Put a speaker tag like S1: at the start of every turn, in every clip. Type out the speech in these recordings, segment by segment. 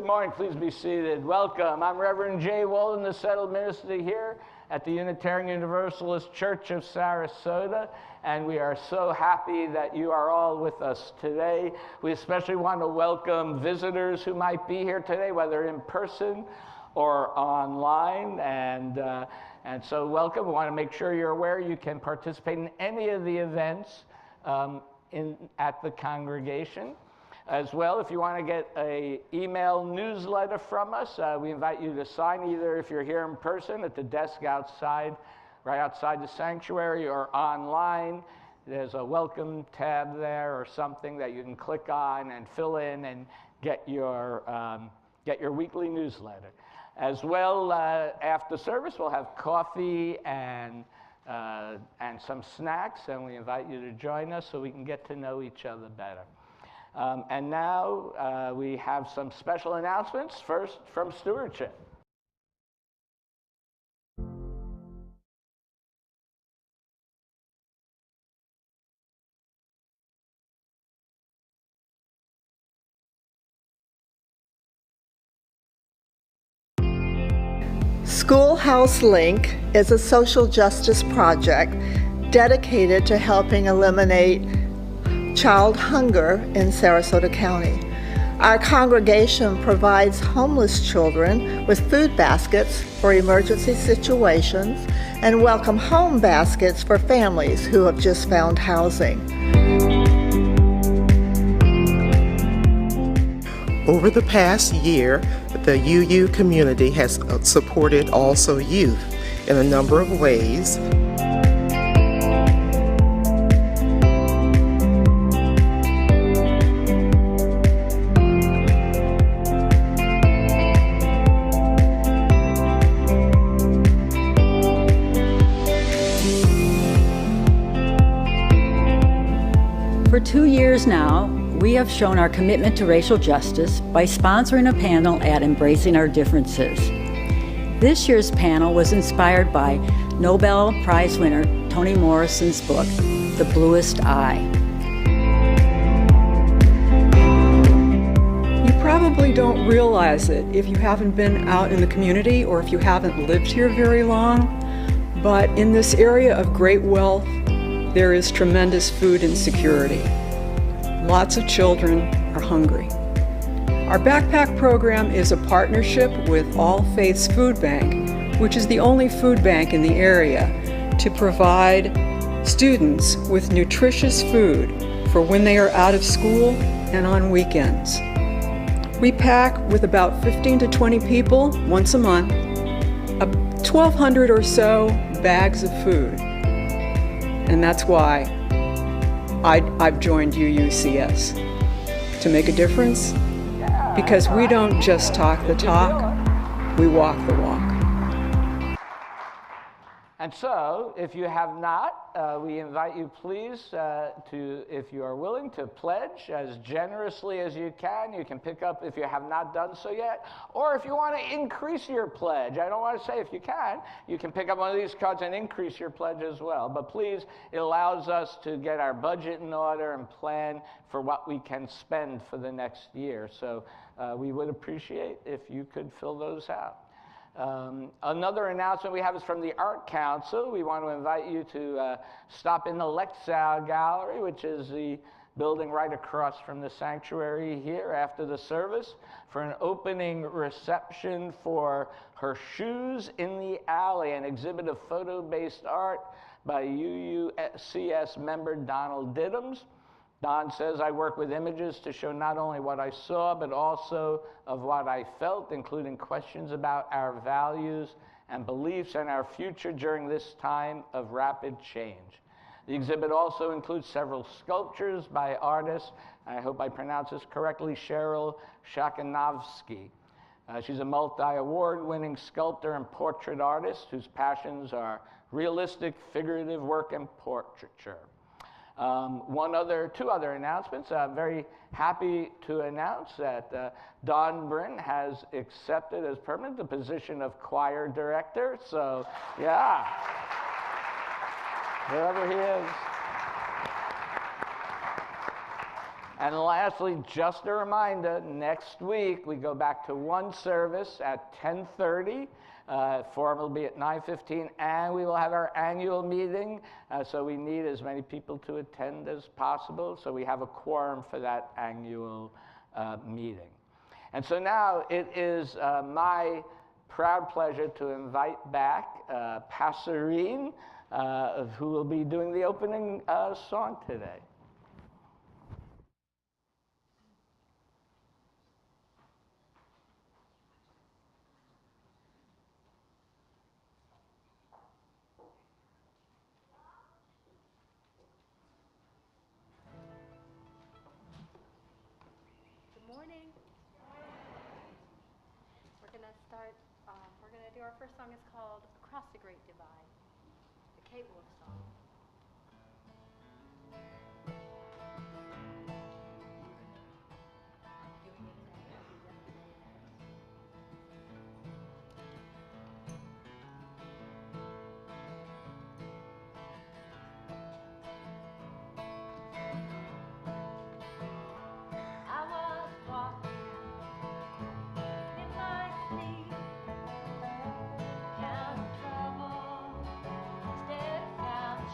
S1: Good morning. Please be seated. Welcome. I'm Reverend J. Wolin, the settled minister here at the Unitarian Universalist Church of Sarasota, and we are so happy that you are all with us today. We especially want to welcome visitors who might be here today, whether in person or online, and so welcome. We want to make sure you're aware you can participate in any of the events at the congregation. As well, if you want to get an email newsletter from us, we invite you to sign either if you're here in person at the desk outside, right outside the sanctuary, or online. There's a welcome tab there or something that you can click on and fill in and get your weekly newsletter. As well, after service, we'll have coffee and some snacks, and we invite you to join us so we can get to know each other better. And now we have some special announcements, first from stewardship.
S2: Schoolhouse Link is a social justice project dedicated to helping eliminate child hunger in Sarasota County. Our congregation provides homeless children with food baskets for emergency situations and welcome home baskets for families who have just found housing.
S3: Over the past year, the UU community has supported also youth in a number of ways.
S4: For 2 years now, we have shown our commitment to racial justice by sponsoring a panel at Embracing Our Differences. This year's panel was inspired by Nobel Prize winner Toni Morrison's book, The Bluest Eye.
S5: You probably don't realize it if you haven't been out in the community or if you haven't lived here very long, but in this area of great wealth, there is tremendous food insecurity. Lots of children are hungry. Our backpack program is a partnership with All Faiths Food Bank, which is the only food bank in the area to provide students with nutritious food for when they are out of school and on weekends. We pack with about 15 to 20 people once a month, 1,200 or so bags of food. And that's why I've joined UUCS, to make a difference, because we don't just talk the talk, we walk the walk.
S1: And so, if you have not, we invite you please if you are willing, to pledge as generously as you can. You can pick up if you have not done so yet, or if you want to increase your pledge. I don't want to say if you can pick up one of these cards and increase your pledge as well. But please, it allows us to get our budget in order and plan for what we can spend for the next year. So we would appreciate if you could fill those out. Another announcement we have is from the Art Council. We want to invite you to stop in the Lexau Gallery, which is the building right across from the sanctuary here after the service, for an opening reception for Her Shoes in the Alley, an exhibit of photo-based art by UUCS member Donald Diddams. Don says, I work with images to show not only what I saw, but also of what I felt, including questions about our values and beliefs and our future during this time of rapid change. The exhibit also includes several sculptures by artists, I hope I pronounce this correctly, Cheryl Shakanovsky. She's a multi-award-winning sculptor and portrait artist whose passions are realistic, figurative work, and portraiture. Two other announcements. I'm very happy to announce that Don Bryn has accepted as permanent the position of choir director. So, yeah, wherever he is. And lastly, just a reminder, next week we go back to one service at 10:30. Forum will be at 9:15, and we will have our annual meeting. So we need as many people to attend as possible. So we have a quorum for that annual meeting. And so now it is my proud pleasure to invite back Passerine, who will be doing the opening song today.
S6: Our first song is called Across the Great Divide, the Kate Wolf song. Trouble, steadfast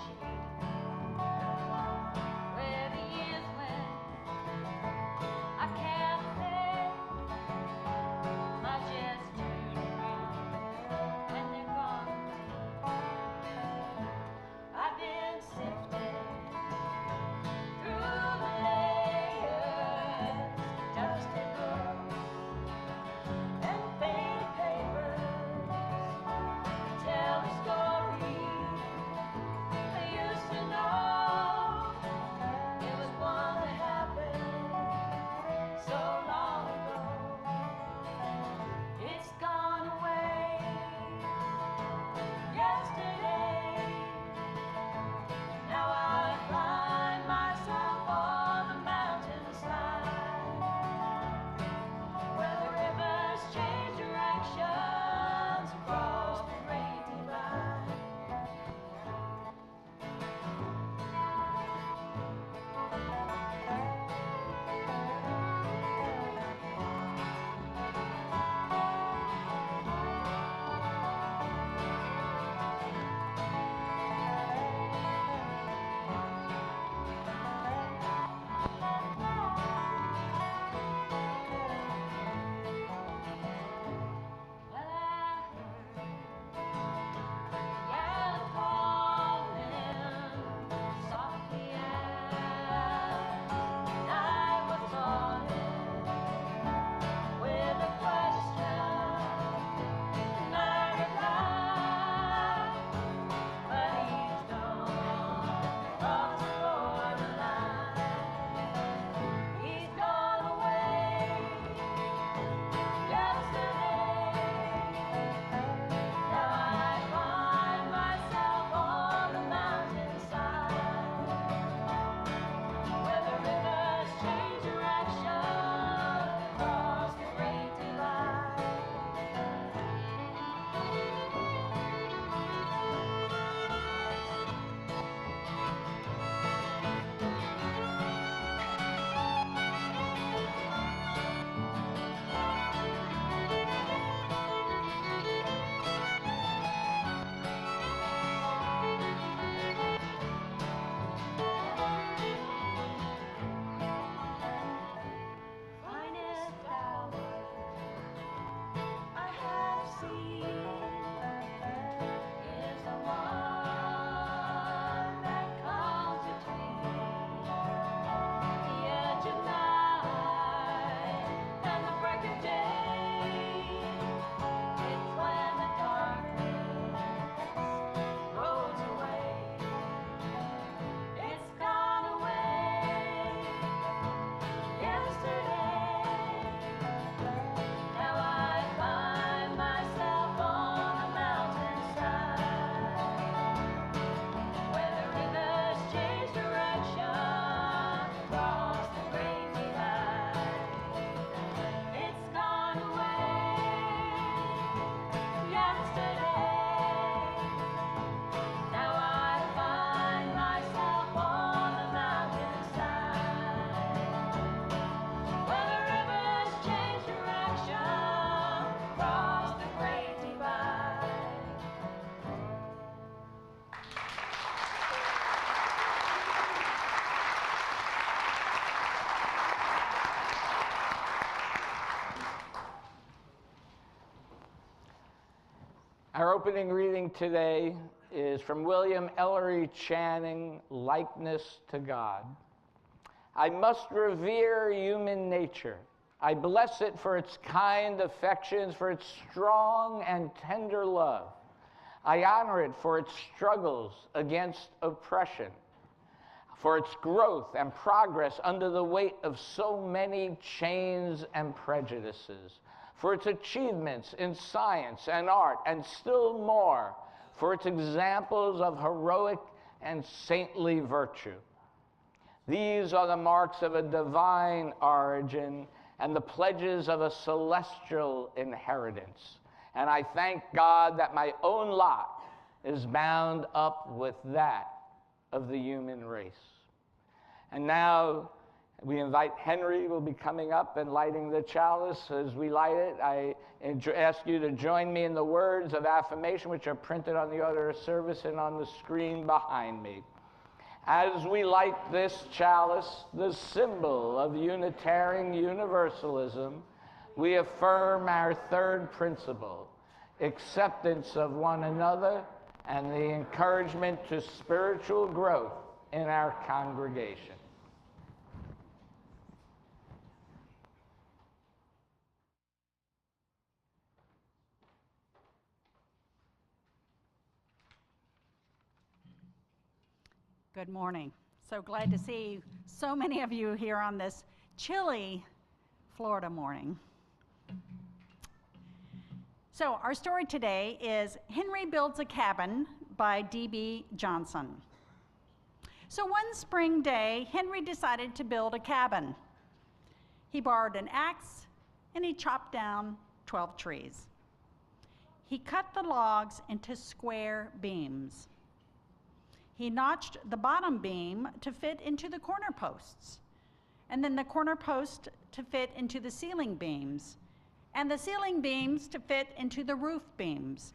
S1: Our opening reading today is from William Ellery Channing, Likeness to God. I must revere human nature. I bless it for its kind affections, for its strong and tender love. I honor it for its struggles against oppression, for its growth and progress under the weight of so many chains and prejudices, for its achievements in science and art, and still more, for its examples of heroic and saintly virtue. These are the marks of a divine origin and the pledges of a celestial inheritance. And I thank God that my own lot is bound up with that of the human race. And now we invite Henry, will be coming up and lighting the chalice. As we light it, I ask you to join me in the words of affirmation which are printed on the order of service and on the screen behind me. As we light this chalice, the symbol of Unitarian Universalism, we affirm our third principle, acceptance of one another and the encouragement to spiritual growth in our congregation.
S7: Good morning. So glad to see so many of you here on this chilly Florida morning. So our story today is Henry Builds a Cabin by D.B. Johnson. So one spring day, Henry decided to build a cabin. He borrowed an axe and he chopped down 12 trees. He cut the logs into square beams. He notched the bottom beam to fit into the corner posts, and then the corner post to fit into the ceiling beams, and the ceiling beams to fit into the roof beams.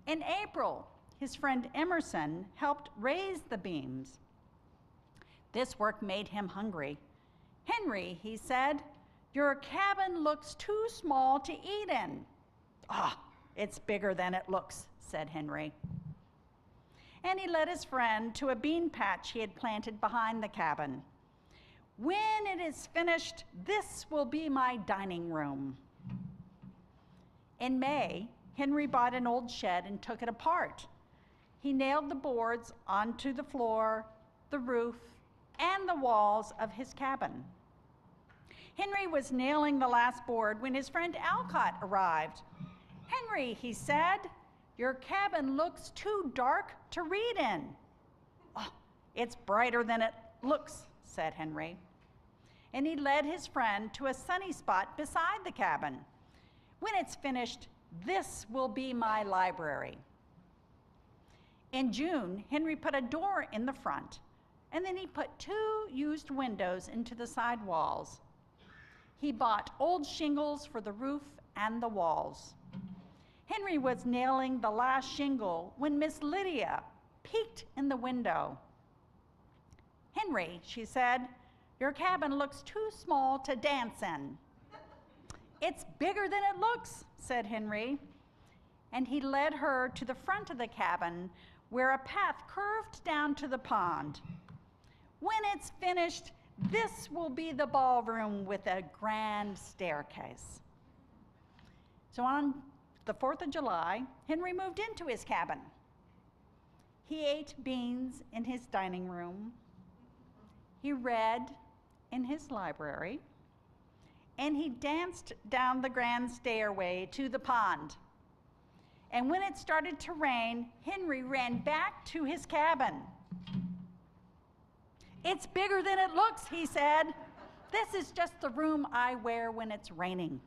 S7: In April, his friend Emerson helped raise the beams. This work made him hungry. "Henry," he said, "your cabin looks too small to eat in." "Ah, it's bigger than it looks," said Henry. And he led his friend to a bean patch he had planted behind the cabin. "When it is finished, this will be my dining room." In May, Henry bought an old shed and took it apart. He nailed the boards onto the floor, the roof, and the walls of his cabin. Henry was nailing the last board when his friend Alcott arrived. "Henry," he said, "your cabin looks too dark to read in." "Oh, it's brighter than it looks," said Henry. And he led his friend to a sunny spot beside the cabin. "When it's finished, this will be my library." In June, Henry put a door in the front, and then he put 2 used windows into the side walls. He bought old shingles for the roof and the walls. Henry was nailing the last shingle when Miss Lydia peeked in the window. "Henry," she said, "your cabin looks too small to dance in." "It's bigger than it looks," said Henry. And he led her to the front of the cabin where a path curved down to the pond. "When it's finished, this will be the ballroom with a grand staircase." So on the 4th of July, Henry moved into his cabin. He ate beans in his dining room. He read in his library. And he danced down the grand stairway to the pond. And when it started to rain, Henry ran back to his cabin. "It's bigger than it looks," he said. "This is just the room I wear when it's raining."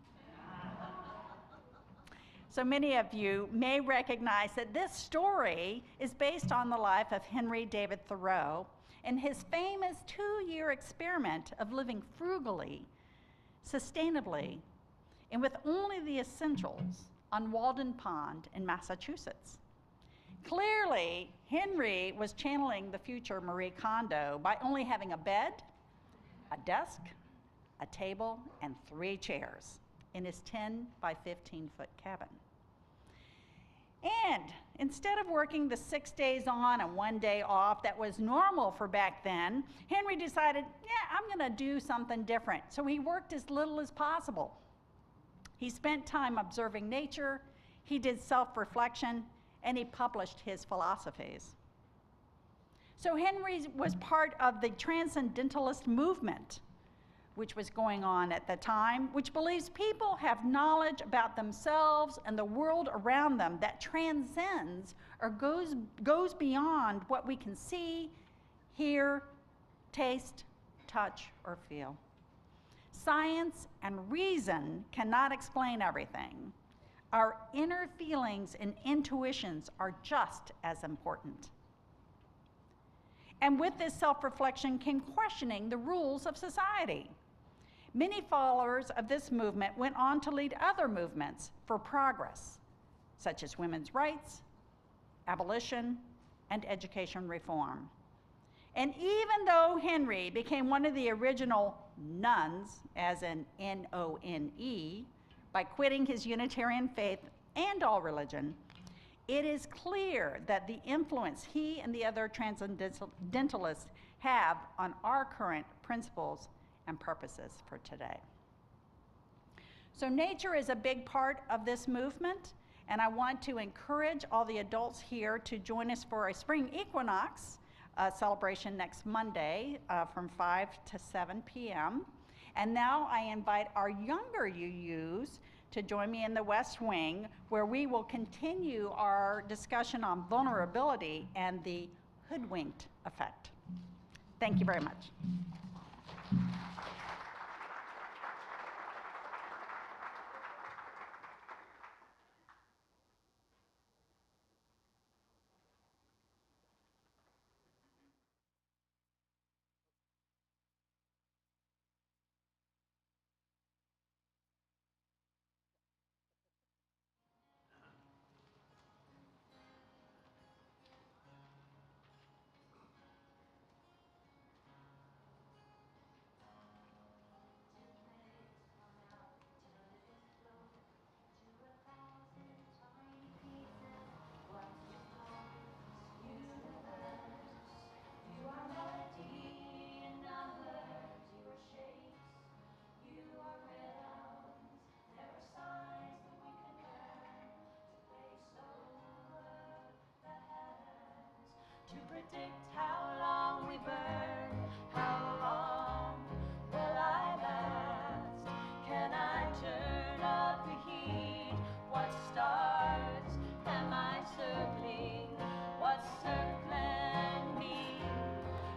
S7: So many of you may recognize that this story is based on the life of Henry David Thoreau and his famous 2-year experiment of living frugally, sustainably, and with only the essentials on Walden Pond in Massachusetts. Clearly, Henry was channeling the future Marie Kondo by only having a bed, a desk, a table, and 3 chairs in his 10 by 15 foot cabin. And instead of working the 6 days on and 1 day off that was normal for back then, Henry decided, yeah, I'm going to do something different. So he worked as little as possible. He spent time observing nature, he did self-reflection, and he published his philosophies. So Henry was part of the Transcendentalist Movement, which was going on at the time, which believes people have knowledge about themselves and the world around them that transcends or goes beyond what we can see, hear, taste, touch, or feel. Science and reason cannot explain everything. Our inner feelings and intuitions are just as important. And with this self-reflection came questioning the rules of society. Many followers of this movement went on to lead other movements for progress, such as women's rights, abolition, and education reform. And even though Henry became one of the original nuns, as in N-O-N-E, by quitting his Unitarian faith and all religion, it is clear that the influence he and the other Transcendentalists have on our current principles and purposes for today. So nature is a big part of this movement, and I want to encourage all the adults here to join us for a spring equinox celebration next Monday from 5 to 7 p.m. And now I invite our younger UUs to join me in the West Wing, where we will continue our discussion on vulnerability and the hoodwinked effect. Thank you very much.
S8: To predict how long we burn, how long will I last? Can I turn up the heat? What stars am I circling? What's circling me?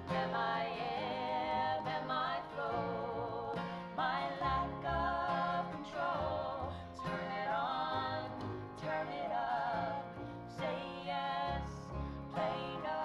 S8: Am I ebb? Am I flow? My lack of control. Turn it on, turn it up. Say yes, play no.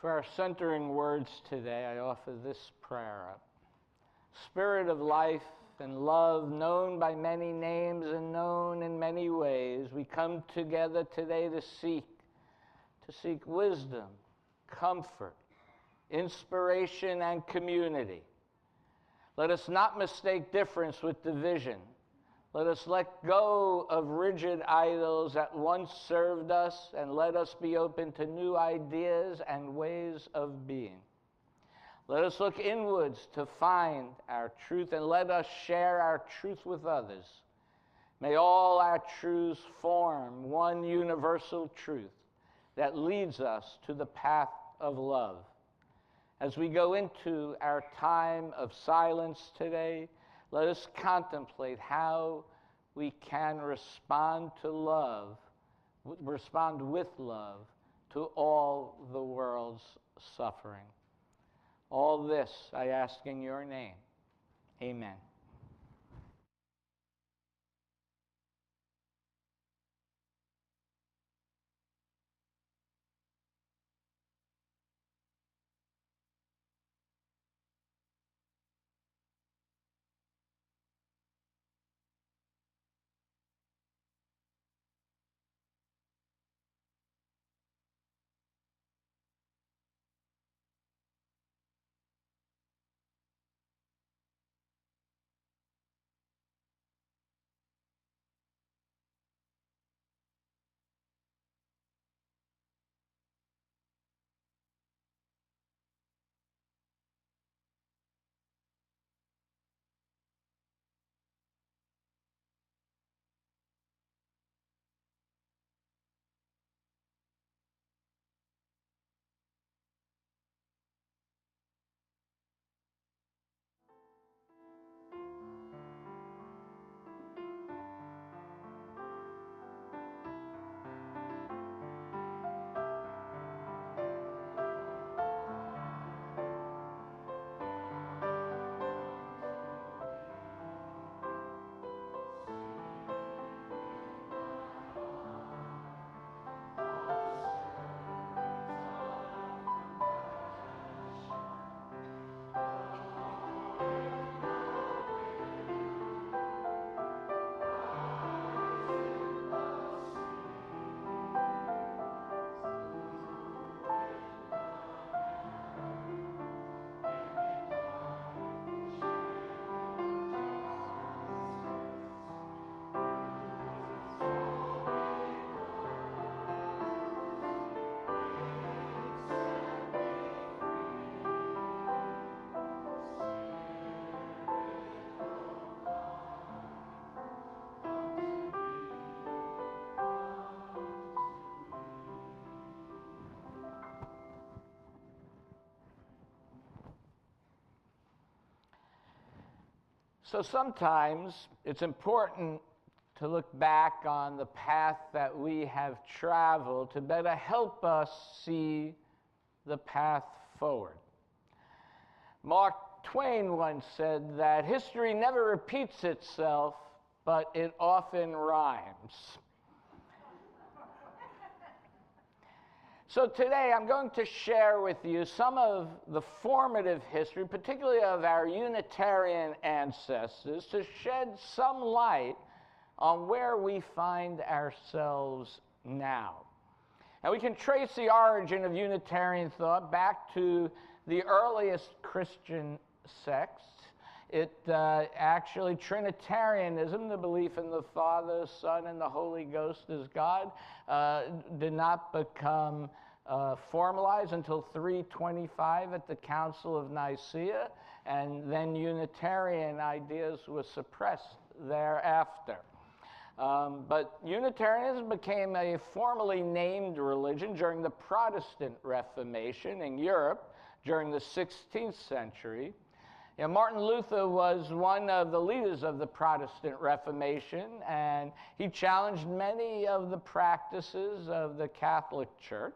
S1: For our centering words today, I offer this prayer up. Spirit of life and love, known by many names and known in many ways, we come together today to seek wisdom, comfort, inspiration, and community. Let us not mistake difference with division. Let us let go of rigid idols that once served us, and let us be open to new ideas and ways of being. Let us look inwards to find our truth, and let us share our truth with others. May all our truths form one universal truth that leads us to the path of love. As we go into our time of silence today, let us contemplate how we can respond with love to all the world's suffering. All this I ask in your name. Amen. So sometimes it's important to look back on the path that we have traveled to better help us see the path forward. Mark Twain once said that history never repeats itself, but it often rhymes. So today I'm going to share with you some of the formative history, particularly of our Unitarian ancestors, to shed some light on where we find ourselves now. And we can trace the origin of Unitarian thought back to the earliest Christian sects. Actually, Trinitarianism, the belief in the Father, Son, and the Holy Ghost as God, did not become formalized until 325 at the Council of Nicaea, and then Unitarian ideas were suppressed thereafter. But Unitarianism became a formally named religion during the Protestant Reformation in Europe during the 16th century. Martin Luther was one of the leaders of the Protestant Reformation, and he challenged many of the practices of the Catholic Church.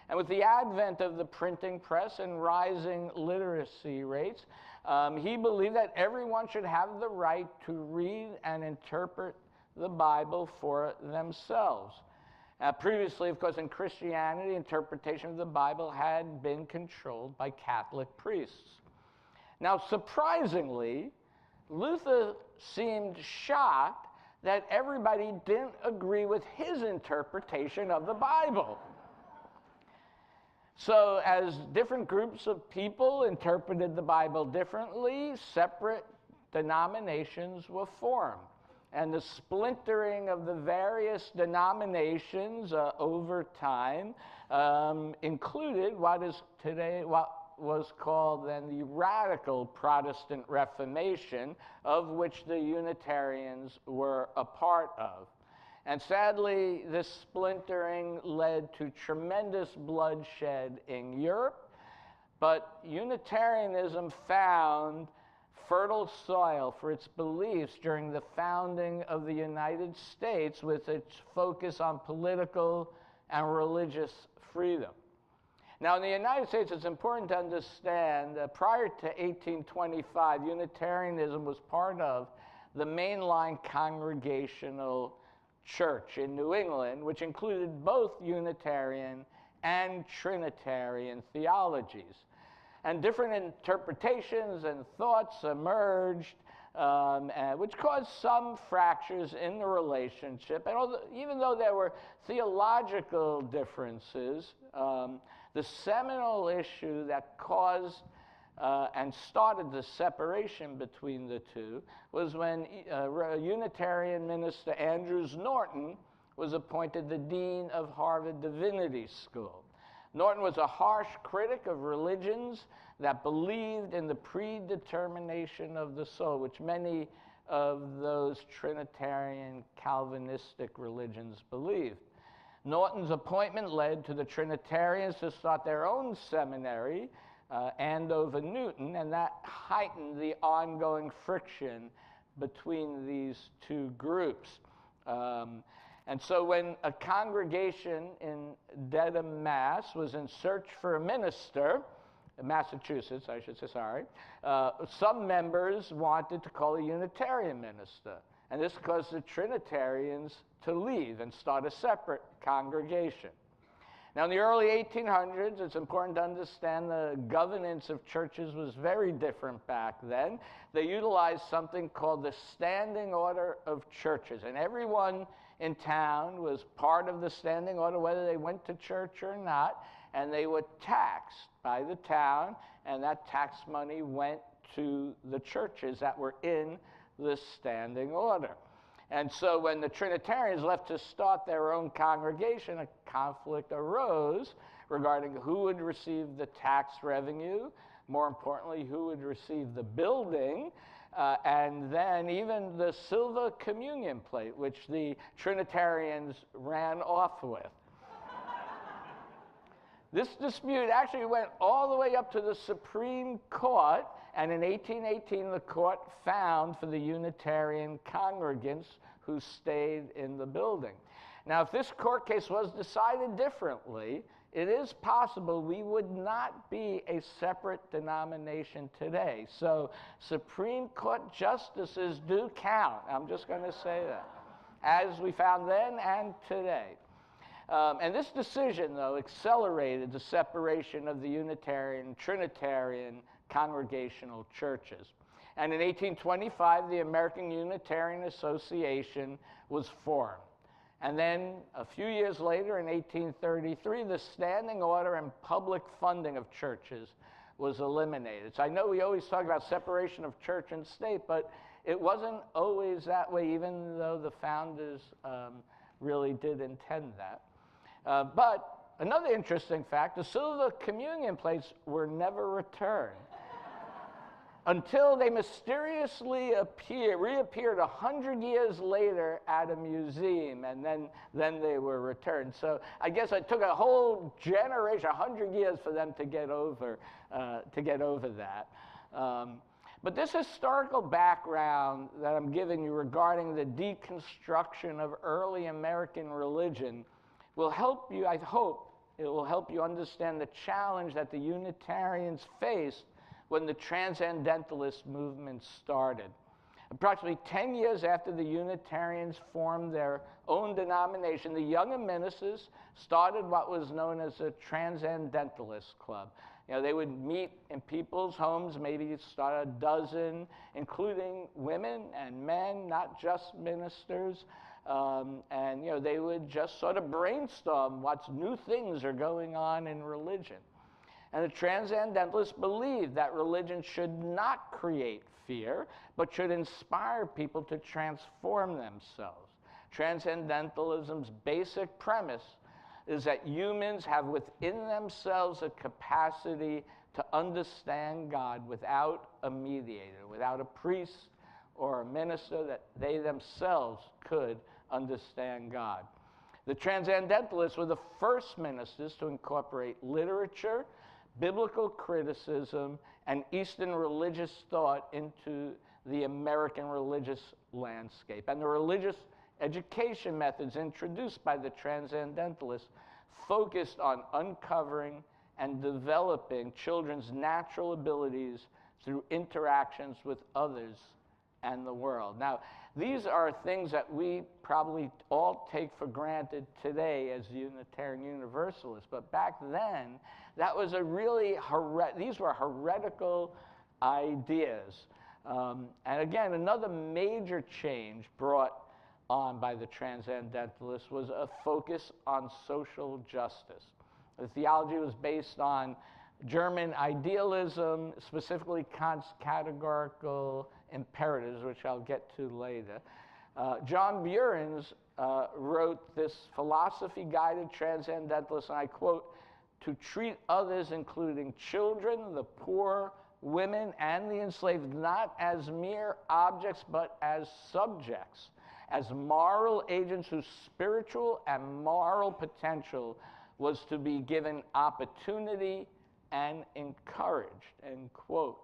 S1: And with the advent of the printing press and rising literacy rates, he believed that everyone should have the right to read and interpret the Bible for themselves. Previously, of course, in Christianity, interpretation of the Bible had been controlled by Catholic priests. Now, surprisingly, Luther seemed shocked that everybody didn't agree with his interpretation of the Bible. So, as different groups of people interpreted the Bible differently, separate denominations were formed. And the splintering of the various denominations over time included what was called then the radical Protestant Reformation, of which the Unitarians were a part of. And sadly, this splintering led to tremendous bloodshed in Europe, but Unitarianism found fertile soil for its beliefs during the founding of the United States with its focus on political and religious freedom. Now, in the United States, it's important to understand that prior to 1825, Unitarianism was part of the mainline Congregational Church in New England, which included both Unitarian and Trinitarian theologies. And different interpretations and thoughts emerged, which caused some fractures in the relationship. And even though there were theological differences, the seminal issue that caused and started the separation between the two was when Unitarian minister Andrews Norton was appointed the dean of Harvard Divinity School. Norton was a harsh critic of religions that believed in the predetermination of the soul, which many of those Trinitarian Calvinistic religions believed. Norton's appointment led to the Trinitarians to start their own seminary, Andover Newton, and that heightened the ongoing friction between these two groups. And so when a congregation in Dedham, Mass. was in search for a minister, Massachusetts, I should say, sorry, some members wanted to call a Unitarian minister. And this caused the Trinitarians to leave and start a separate congregation. Now, in the early 1800s, it's important to understand the governance of churches was very different back then. They utilized something called the Standing Order of Churches, and everyone in town was part of the standing order, whether they went to church or not, and they were taxed by the town, and that tax money went to the churches that were in the standing order. And so when the Trinitarians left to start their own congregation, a conflict arose regarding who would receive the tax revenue, more importantly, who would receive the building, and then even the silver communion plate, which the Trinitarians ran off with. This dispute actually went all the way up to the Supreme Court, and in 1818, the court found for the Unitarian congregants who stayed in the building. Now, if this court case was decided differently, it is possible we would not be a separate denomination today. So Supreme Court justices do count. I'm just going to say that, as we found then and today. And this decision, though, accelerated the separation of the Unitarian, Trinitarian congregational churches. And in 1825, the American Unitarian Association was formed. And then a few years later, in 1833, the standing order and public funding of churches was eliminated. So I know we always talk about separation of church and state, but it wasn't always that way, even though the founders really did intend that. But another interesting fact, the silver communion plates were never returned until they mysteriously reappeared 100 years later at a museum, and then they were returned. So I guess it took a whole generation, 100 years, for them to get over that. But this historical background that I'm giving you regarding the deconstruction of early American religion will help you, I hope, it will help you understand the challenge that the Unitarians faced when the Transcendentalist movement started. Approximately 10 years after the Unitarians formed their own denomination, the younger ministers started what was known as a Transcendentalist Club. You know, they would meet in people's homes, maybe start a dozen, including women and men, not just ministers. And you know, they would just sort of brainstorm what new things are going on in religion. And the Transcendentalists believed that religion should not create fear, but should inspire people to transform themselves. Transcendentalism's basic premise is that humans have within themselves a capacity to understand God without a mediator, without a priest or a minister, that they themselves could understand God. The Transcendentalists were the first ministers to incorporate literature, biblical criticism, and Eastern religious thought into the American religious landscape. And the religious education methods introduced by the Transcendentalists focused on uncovering and developing children's natural abilities through interactions with others and the world. Now, these are things that we probably all take for granted today as Unitarian Universalists, but back then, that was a really, these were heretical ideas. And again, another major change brought on by the Transcendentalists was a focus on social justice. The theology was based on German idealism, specifically Kant's categorical imperatives, which I'll get to later. John Burens wrote this philosophy-guided Transcendentalist, and I quote, "To treat others, including children, the poor, women, and the enslaved, not as mere objects, but as subjects, as moral agents whose spiritual and moral potential was to be given opportunity and encouraged," end quote.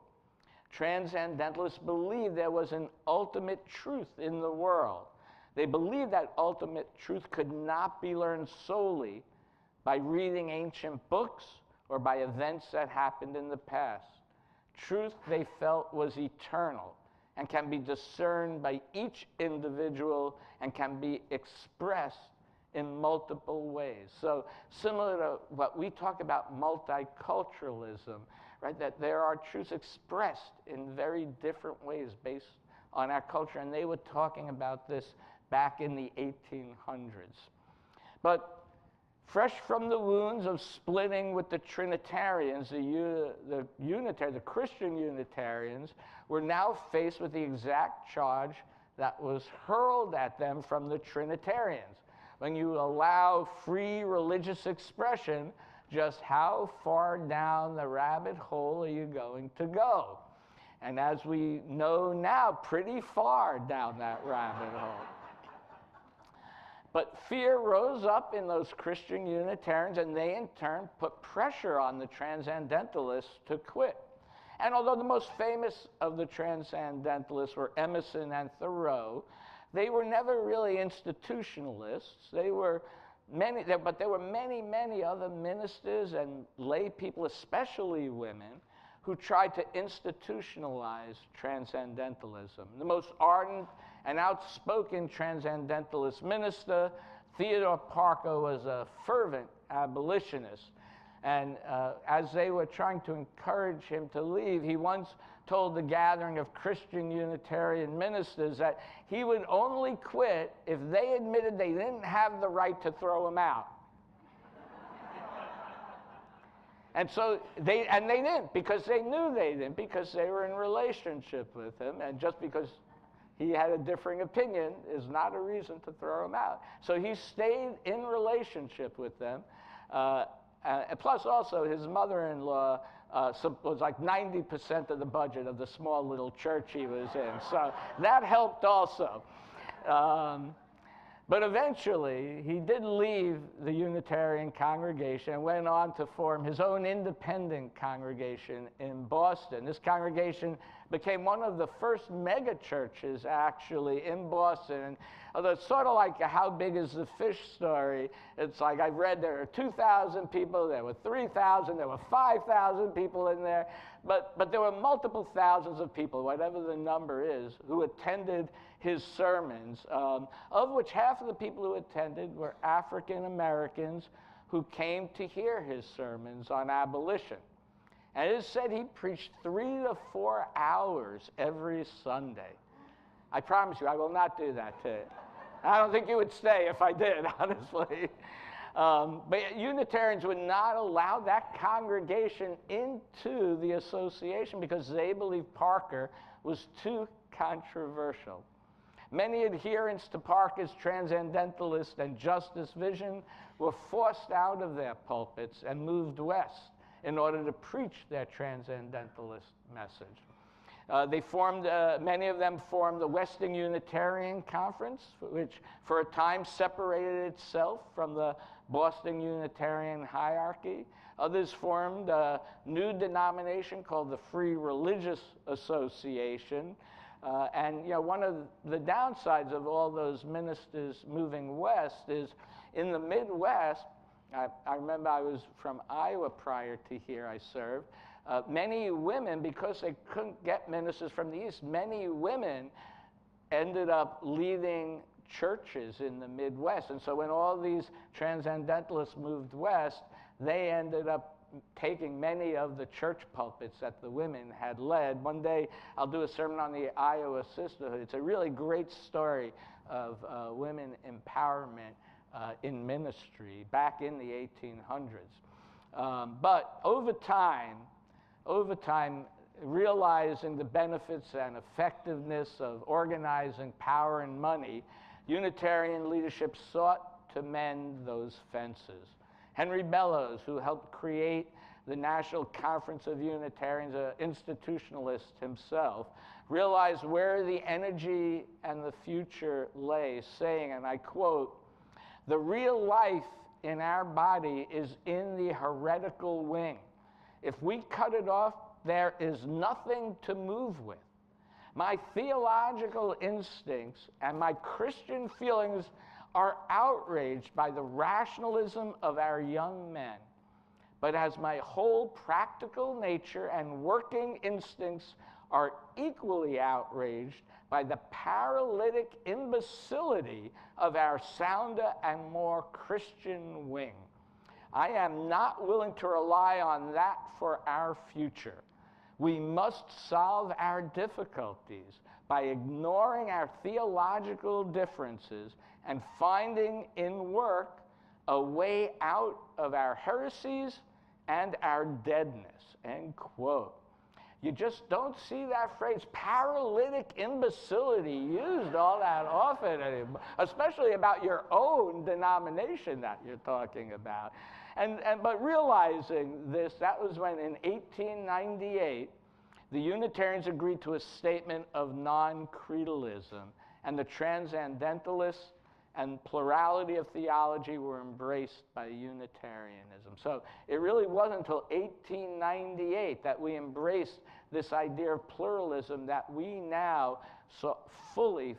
S1: Transcendentalists believed there was an ultimate truth in the world. They believed that ultimate truth could not be learned solely by reading ancient books or by events that happened in the past. Truth, they felt, was eternal and can be discerned by each individual and can be expressed in multiple ways. So similar to what we talk about multiculturalism, right, that there are truths expressed in very different ways based on our culture, and they were talking about this back in the 1800s. But fresh from the wounds of splitting with the Trinitarians, the Christian Unitarians were now faced with the exact charge that was hurled at them from the Trinitarians. When you allow free religious expression, just how far down the rabbit hole are you going to go? And as we know now, pretty far down that rabbit hole. But fear rose up in those Christian Unitarians, and they in turn put pressure on the Transcendentalists to quit. And although the most famous of the Transcendentalists were Emerson and Thoreau, they were never really institutionalists. But there were many other ministers and lay people, especially women, who tried to institutionalize Transcendentalism. The most ardent and outspoken Transcendentalist minister, Theodore Parker, was a fervent abolitionist. And as they were trying to encourage him to leave, he once told the gathering of Christian Unitarian ministers that he would only quit if they admitted they didn't have the right to throw him out. And so they didn't, because they knew they didn't, because they were in relationship with him, and just because he had a differing opinion is not a reason to throw him out. So he stayed in relationship with them. Plus also his mother-in-law was like 90% of the budget of the small little church he was in. So that helped also. But eventually, he did leave the Unitarian congregation and went on to form his own independent congregation in Boston. This congregation became one of the first mega churches actually in Boston. And although it's sort of like a how big is the fish story, it's like I've read there are 2,000 people, there were 3,000, there were 5,000 people in there, but there were multiple thousands of people, whatever the number is, who attended his sermons, of which half of the people who attended were African Americans who came to hear his sermons on abolition. And it is said he preached 3 to 4 hours every Sunday. I promise you, I will not do that to you. I don't think you would stay if I did, honestly. But Unitarians would not allow that congregation into the association because they believed Parker was too controversial. Many adherents to Parker's Transcendentalist and Justice vision were forced out of their pulpits and moved west in order to preach their Transcendentalist message. Many of them formed the Western Unitarian Conference, which for a time separated itself from the Boston Unitarian hierarchy. Others formed a new denomination called the Free Religious Association. And one of the downsides of all those ministers moving west is in the Midwest, I remember I was from Iowa prior to here, I served. Many women, because they couldn't get ministers from the East, many women ended up leading churches in the Midwest. And so when all these Transcendentalists moved west, they ended up taking many of the church pulpits that the women had led. One day I'll do a sermon on the Iowa sisterhood. It's a really great story of women empowerment in ministry back in the 1800s. But over time, realizing the benefits and effectiveness of organizing power and money, Unitarian leadership sought to mend those fences. Henry Bellows, who helped create the National Conference of Unitarians, an institutionalist himself, realized where the energy and the future lay, saying, and I quote, "The real life in our body is in the heretical wing. If we cut it off, there is nothing to move with. My theological instincts and my Christian feelings are outraged by the rationalism of our young men. But as my whole practical nature and working instincts are equally outraged by the paralytic imbecility of our sounder and more Christian wing, I am not willing to rely on that for our future. We must solve our difficulties by ignoring our theological differences and finding in work a way out of our heresies and our deadness," end quote. You just don't see that phrase, paralytic imbecility, used all that often anymore, especially about your own denomination that you're talking about. But realizing this, that was when in 1898, the Unitarians agreed to a statement of non-creedalism, and the Transcendentalists and plurality of theology were embraced by Unitarianism. So it really wasn't until 1898 that we embraced this idea of pluralism that we now fully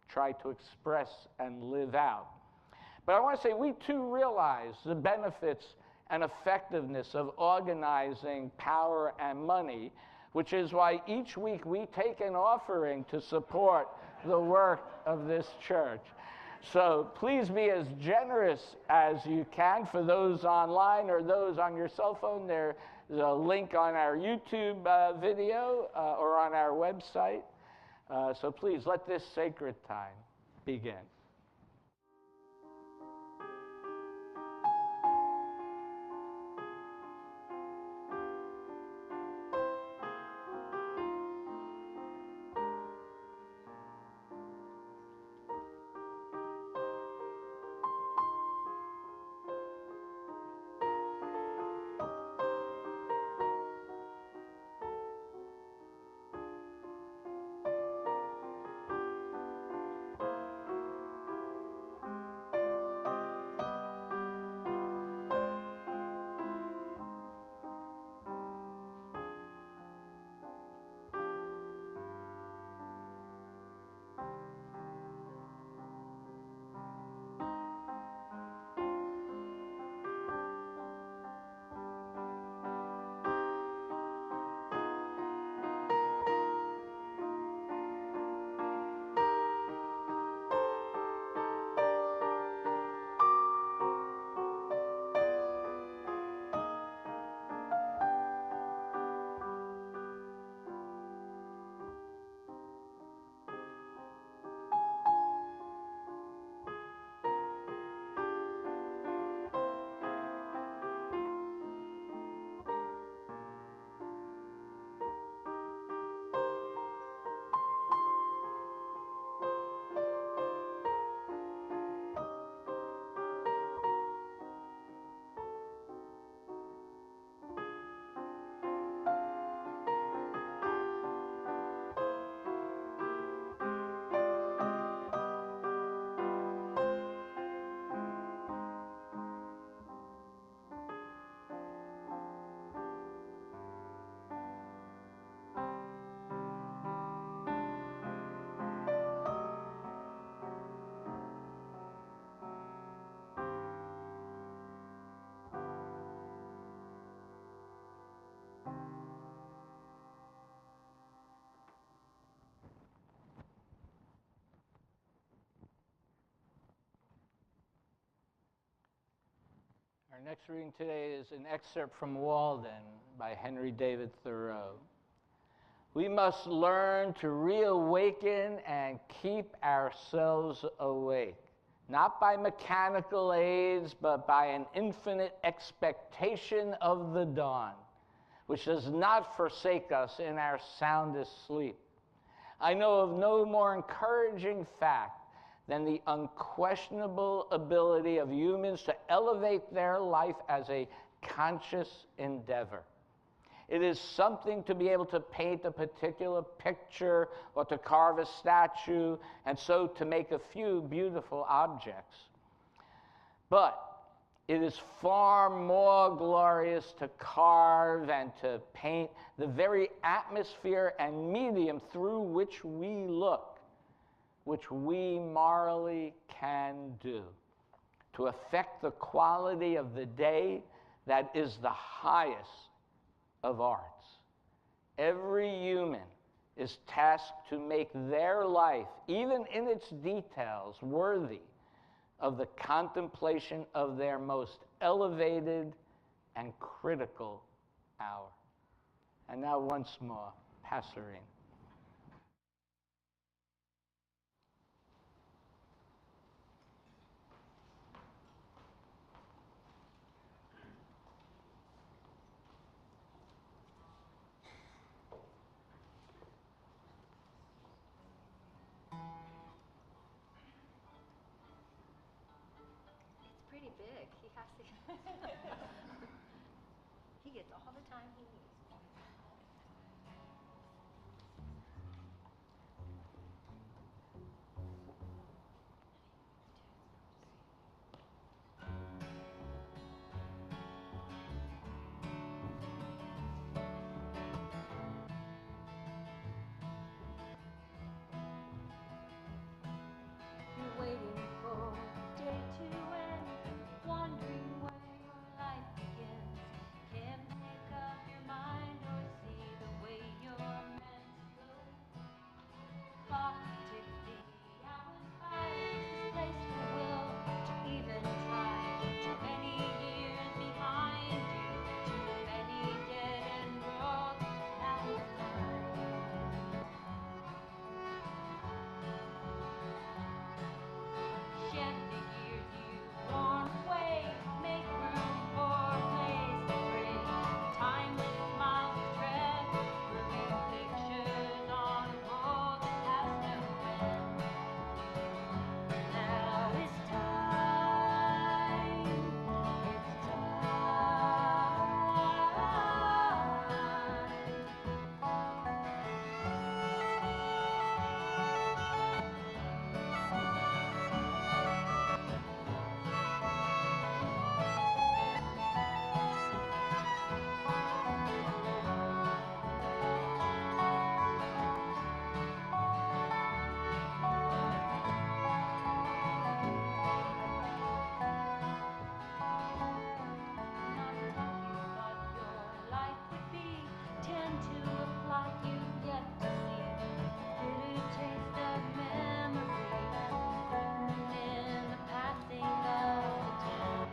S1: try to express and live out. But I want to say we too realize the benefits and effectiveness of organizing power and money, which is why each week we take an offering to support the work of this church. So please be as generous as you can. For those online or those on your cell phone, there's a link on our YouTube video or on our website. So please let this sacred time begin. Our next reading today is an excerpt from Walden by Henry David Thoreau. We must learn to reawaken and keep ourselves awake, not by mechanical aids, but by an infinite expectation of the dawn, which does not forsake us in our soundest sleep. I know of no more encouraging fact than the unquestionable ability of humans to elevate their life as a conscious endeavor. It is something to be able to paint a particular picture or to carve a statue, and so to make a few beautiful objects. But it is far more glorious to carve and to paint the very atmosphere and medium through which we look, which we morally can do, to affect the quality of the day that is the highest of arts. Every human is tasked to make their life, even in its details, worthy of the contemplation of their most elevated and critical hour. And now once more, Passerine.
S6: It's pretty big. He has to. He gets all the time he needs. You're waiting for day to end, wondering where your life begins. Can't make up your mind or see the way you're meant to go. Clock ticking, the hours by, misplaced will to even try. Too many years behind you, too many dead end roads. Now it's time. Shed the years you've worn away, make room for a place to bring timeless smiles to tread, moving pictures on a road that has no end. Now it's time, it's Not what you thought your life would be. Tend to look like you've yet to see. Bitter taste of memory, written in the passing of the time.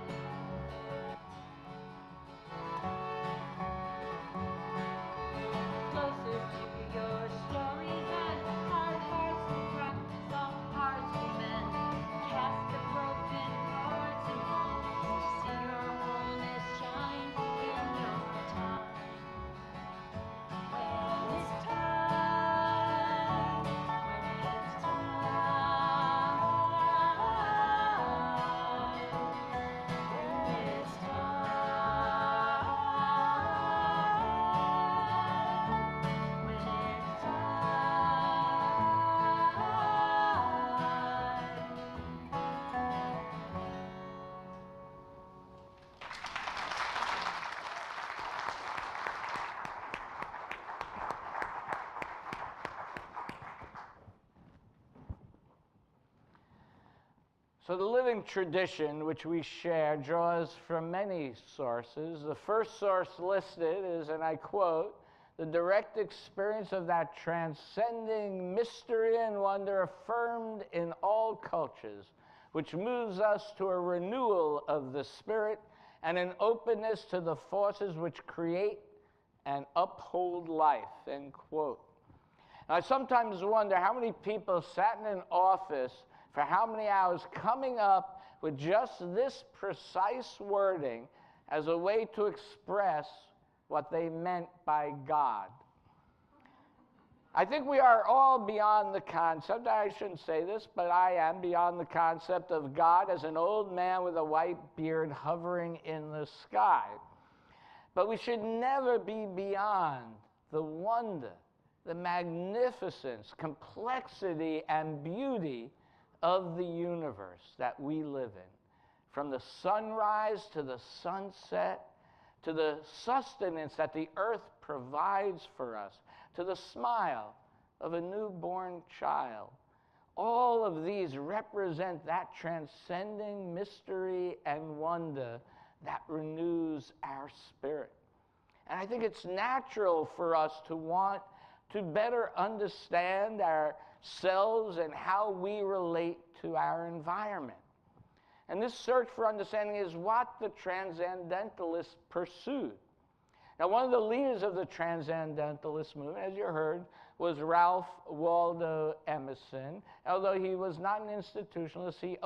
S6: Closer to your story hand, hard hearts will crack, soft hearts will mend. Cast the broken cards and hope to see your wholeness shine in your time. When it's time, when it's time, when it's
S1: So the living tradition which we share draws from many sources. The first source listed is, and I quote, "the direct experience of that transcending mystery and wonder affirmed in all cultures, which moves us to a renewal of the spirit and an openness to the forces which create and uphold life, end quote. And I sometimes wonder how many people sat in an office for how many hours coming up with just this precise wording as a way to express what they meant by God. I think we are all beyond the concept, I shouldn't say this, but I am beyond the concept of God as an old man with a white beard hovering in the sky. But we should never be beyond the wonder, the magnificence, complexity, and beauty of the universe that we live in. From the sunrise to the sunset, to the sustenance that the earth provides for us, to the smile of a newborn child. All of these represent that transcending mystery and wonder that renews our spirit. And I think it's natural for us to want to better understand ourselves and how we relate to our environment. And this search for understanding is what the Transcendentalists pursued. Now, one of the leaders of the Transcendentalist movement, as you heard, was Ralph Waldo Emerson. Although he was not an institutionalist, he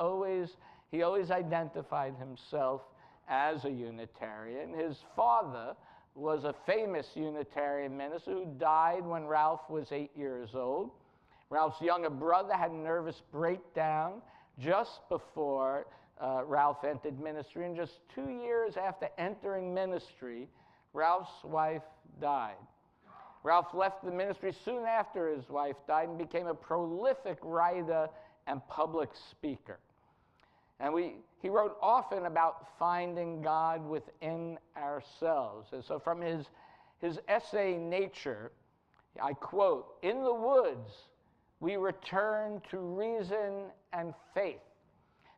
S1: always identified himself as a Unitarian. His father was a famous Unitarian minister who died when Ralph was 8 years old. Ralph's younger brother had a nervous breakdown just before Ralph entered ministry, and just 2 years after entering ministry, Ralph's wife died. Ralph left the ministry soon after his wife died and became a prolific writer and public speaker. And he wrote often about finding God within ourselves. And so from his essay, Nature, I quote, "In the woods, we return to reason and faith.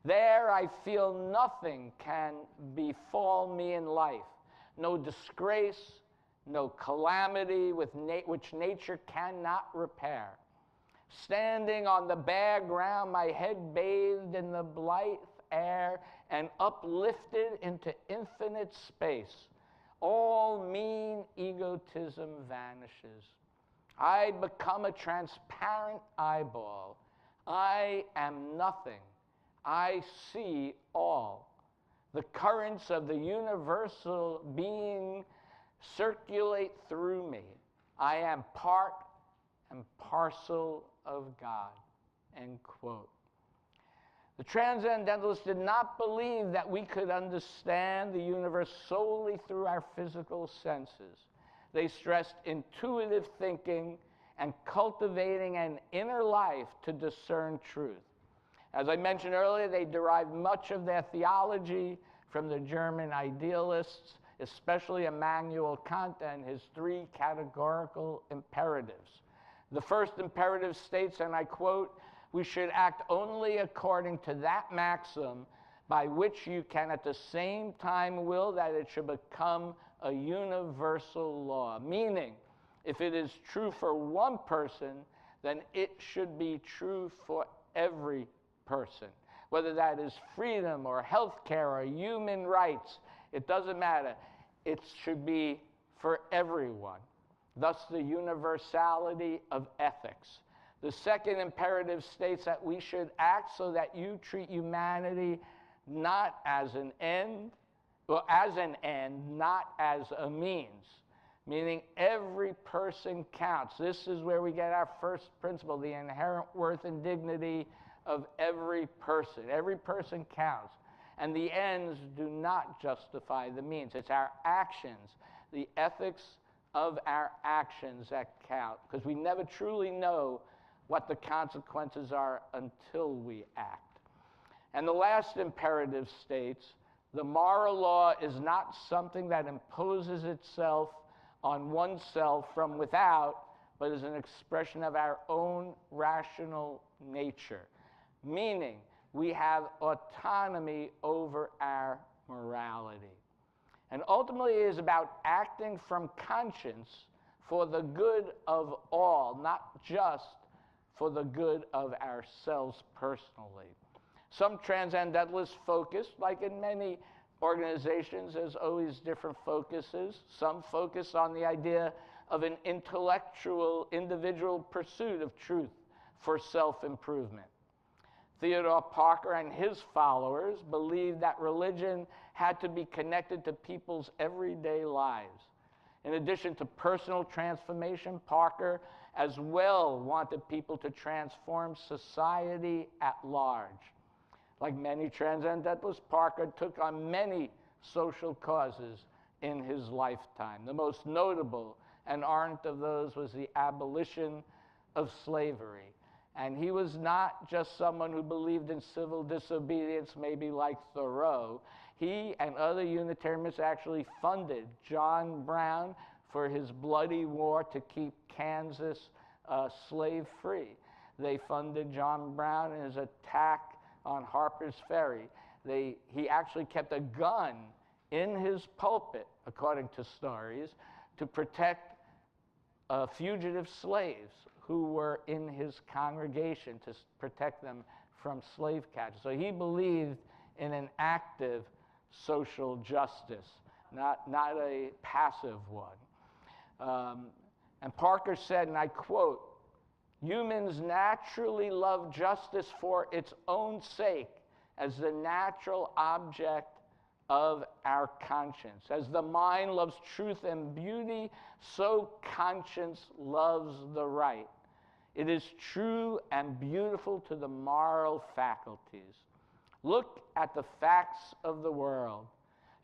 S1: There I feel nothing can befall me in life. No disgrace, no calamity which nature cannot repair. Standing on the bare ground, my head bathed in the blithe air and uplifted into infinite space, all mean egotism vanishes. I become a transparent eyeball. I am nothing. I see all. The currents of the universal being circulate through me. I am part and parcel of God," end quote. The Transcendentalists did not believe that we could understand the universe solely through our physical senses. They stressed intuitive thinking and cultivating an inner life to discern truth. As I mentioned earlier, they derived much of their theology from the German idealists, especially Immanuel Kant and his 3 categorical imperatives. The first imperative states, and I quote, "We should act only according to that maxim by which you can at the same time will that it should become a universal law." Meaning, if it is true for one person, then it should be true for every person. Whether that is freedom or health care or human rights, it doesn't matter. It should be for everyone. Thus, the universality of ethics. The second imperative states that we should act so that you treat humanity not as an end, or as an end, not as a means. Meaning every person counts. This is where we get our first principle, the inherent worth and dignity of every person. Every person counts. And the ends do not justify the means. It's our actions, the ethics of our actions that count, because we never truly know what the consequences are until we act. And the last imperative states, the moral law is not something that imposes itself on oneself from without, but is an expression of our own rational nature. Meaning, we have autonomy over our morality. And ultimately, it is about acting from conscience for the good of all, not just for the good of ourselves personally. Some Transcendentalists focus, like in many organizations, there's always different focuses. Some focus on the idea of an intellectual, individual pursuit of truth for self-improvement. Theodore Parker and his followers believed that religion had to be connected to people's everyday lives. In addition to personal transformation, Parker as well wanted people to transform society at large. Like many Transcendentalists, Parker took on many social causes in his lifetime. The most notable and ardent of those was the abolition of slavery. And he was not just someone who believed in civil disobedience, maybe like Thoreau. He and other Unitarians actually funded John Brown for his bloody war to keep Kansas slave-free. They funded John Brown in his attack on Harper's Ferry. He actually kept a gun in his pulpit, according to stories, to protect fugitive slaves who were in his congregation, to protect them from slave catchers. So he believed in an active social justice, not a passive one. And Parker said, and I quote, "Humans naturally love justice for its own sake as the natural object of our conscience. As the mind loves truth and beauty, so conscience loves the right. It is true and beautiful to the moral faculties. Look at the facts of the world.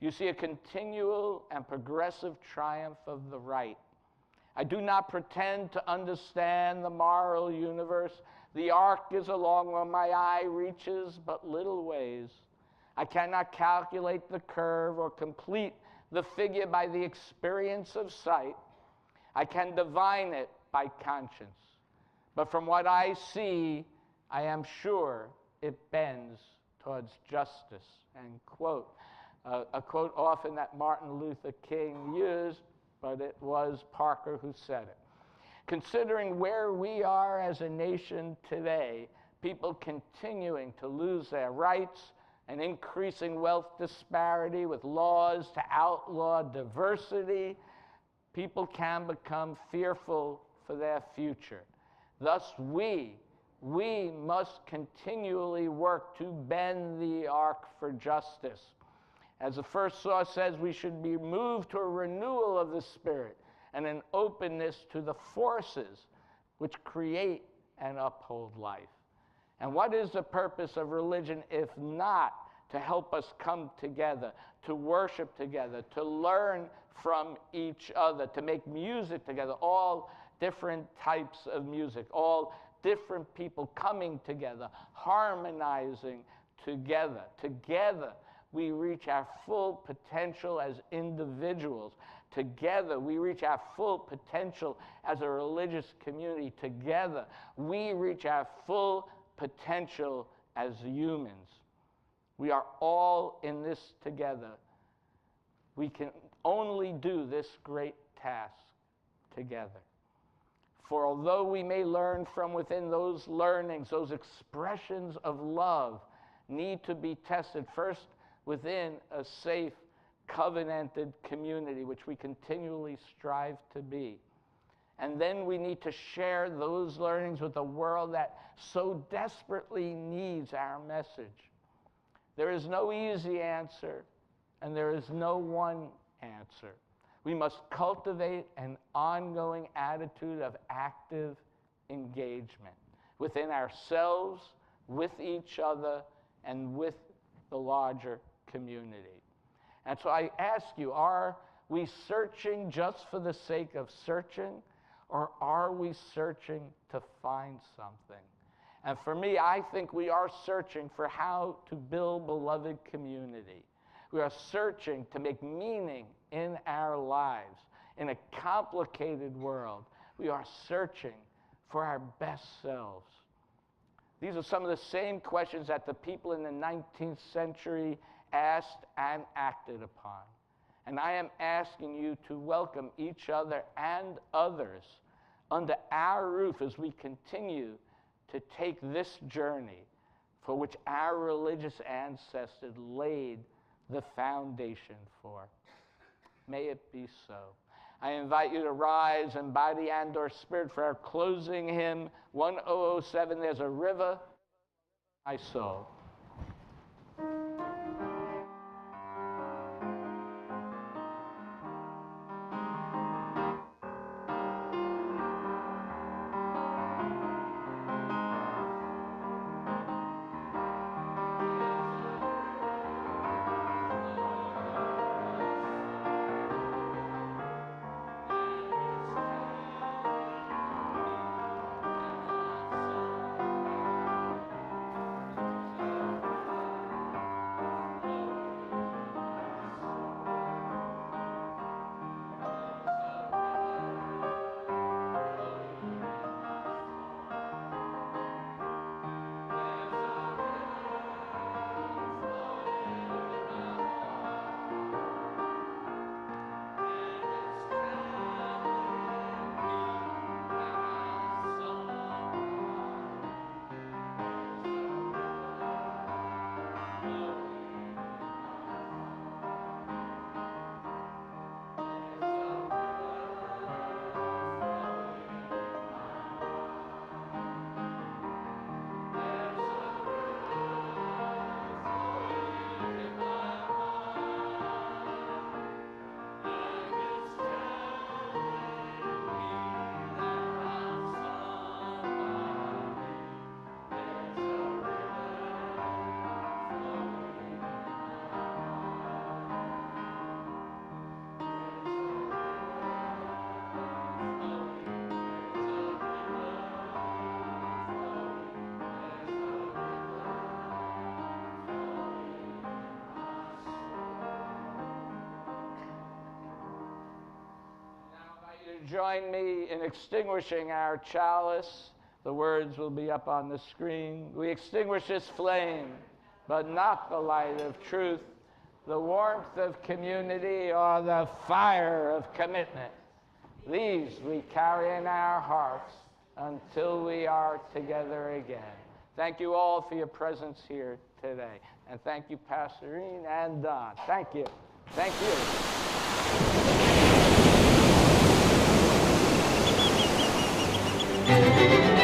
S1: You see a continual and progressive triumph of the right. I do not pretend to understand the moral universe. The arc is along where my eye reaches but little ways. I cannot calculate the curve or complete the figure by the experience of sight. I can divine it by conscience. But from what I see, I am sure it bends towards justice." End quote. A quote often that Martin Luther King used, but it was Parker who said it. Considering where we are as a nation today, people continuing to lose their rights, an increasing wealth disparity with laws to outlaw diversity, people can become fearful for their future. Thus, we must continually work to bend the arc for justice. As the first source says, we should be moved to a renewal of the spirit and an openness to the forces which create and uphold life. And what is the purpose of religion if not to help us come together, to worship together, to learn from each other, to make music together, all different types of music, all different people coming together, harmonizing together. Together, we reach our full potential as individuals. Together, we reach our full potential as a religious community. Together, we reach our full potential as humans. We are all in this together. We can only do this great task together. For although we may learn from within, those learnings, those expressions of love need to be tested first within a safe, covenanted community, which we continually strive to be. And then we need to share those learnings with a world that so desperately needs our message. There is no easy answer, and there is no one answer. We must cultivate an ongoing attitude of active engagement within ourselves, with each other, and with the larger community. And so I ask you, are we searching just for the sake of searching, or are we searching to find something? And for me, I think we are searching for how to build beloved community. We are searching to make meaning in our lives. In a complicated world, we are searching for our best selves. These are some of the same questions that the people in the 19th century asked and acted upon. And I am asking you to welcome each other and others under our roof as we continue to take this journey for which our religious ancestors laid the foundation for. May it be so. I invite you to rise and body and/or spirit for our closing hymn, 1007, There's a River, My Soul. Join me in extinguishing our chalice. The words will be up on the screen. We extinguish this flame, but not the light of truth, the warmth of community, or the fire of commitment. These we carry in our hearts until we are together again. Thank you all for your presence here today. And thank you, Pastorine and Don. Thank you. Thank you.